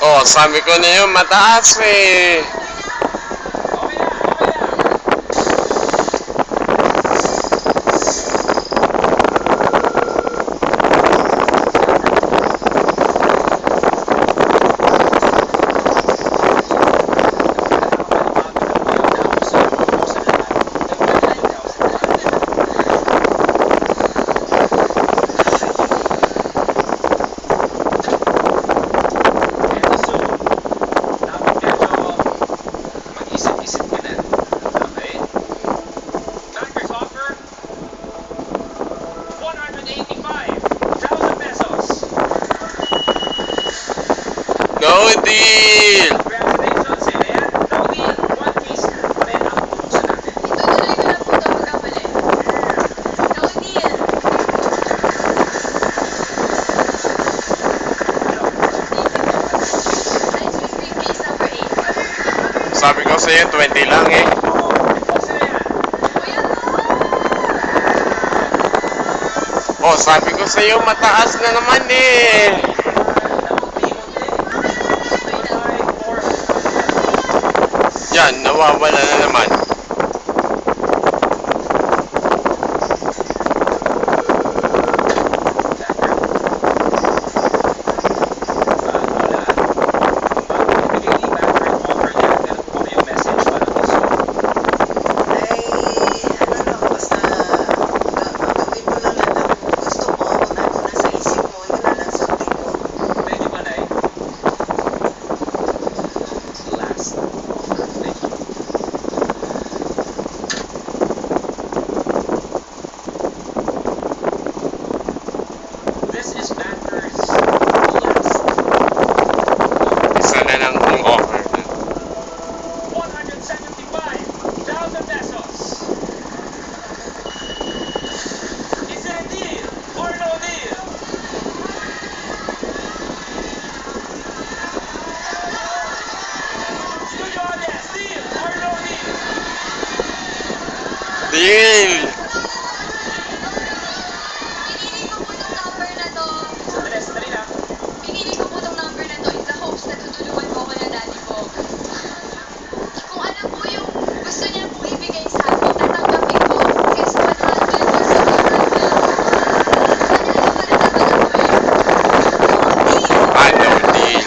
Oh, sabi ko na yun, mataas eh. No deal! Sabi ko sa'yo, 20 lang eh. Oh, sabi ko sa'yo, mataas na naman eh. Yan, nawawala na naman. Isa na lang kung offer. 175,000 pesos. Is it a deal or no deal? Studio audience, deal or no deal? Deal! Pinili ko po itong number na to. Sandali lang. Pinili ko po itong number na to in the hopes na tutulungan po ako ng daddy ko. Kung ano po yung gusto niya po ibigay sa akin, tatanggapin ko. Kasi 100 yung sabihan niya. Ano naman na naman ako eh. Ah, no deal.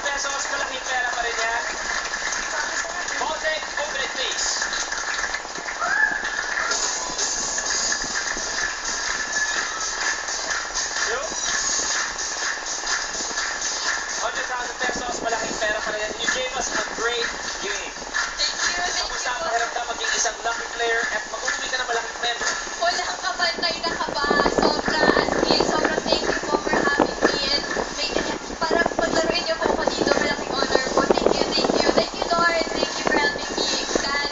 Pesos, malaking pera pa rin yan. Jose, open it please. Yo. 100,000 pesos, malaking pera pa rin yan. You gave us a great game. Thank you. Kamusta ang pakiramdam maging isang lucky player at mag-uwi ka ng malaking premyo? Walang kapantay na kaba. Sobra, as in, sobrang thank you po for having me. And parang paglaruin niyo po ako dito, malaking honor po. Thank you, thank you. Thank you, Lord. Thank you for helping me. God,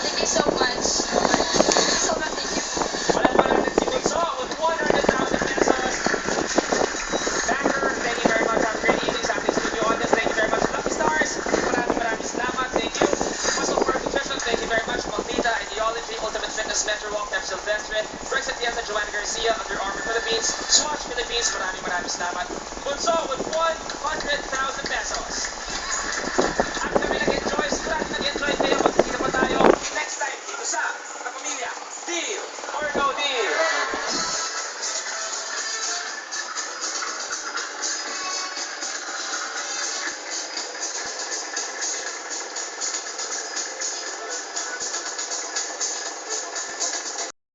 thank you so much. Sobrang thank you po. Wala natin si Bunso with 100,000 pesos. Backer, thank you very much. Have a great evening sa ating studio audience. Thank you very much. Lucky Stars, maraming salamat. Thank you. Muscle for Nutrition, thank you very much. Magvita, Ideology, Ultimate Fitness, Metro Walk, Pep Silvestre, Rex Atienza, Joanna Garcia, Under Armour Philippines, Swatch Philippines, maraming salamat. Bunso with 100,000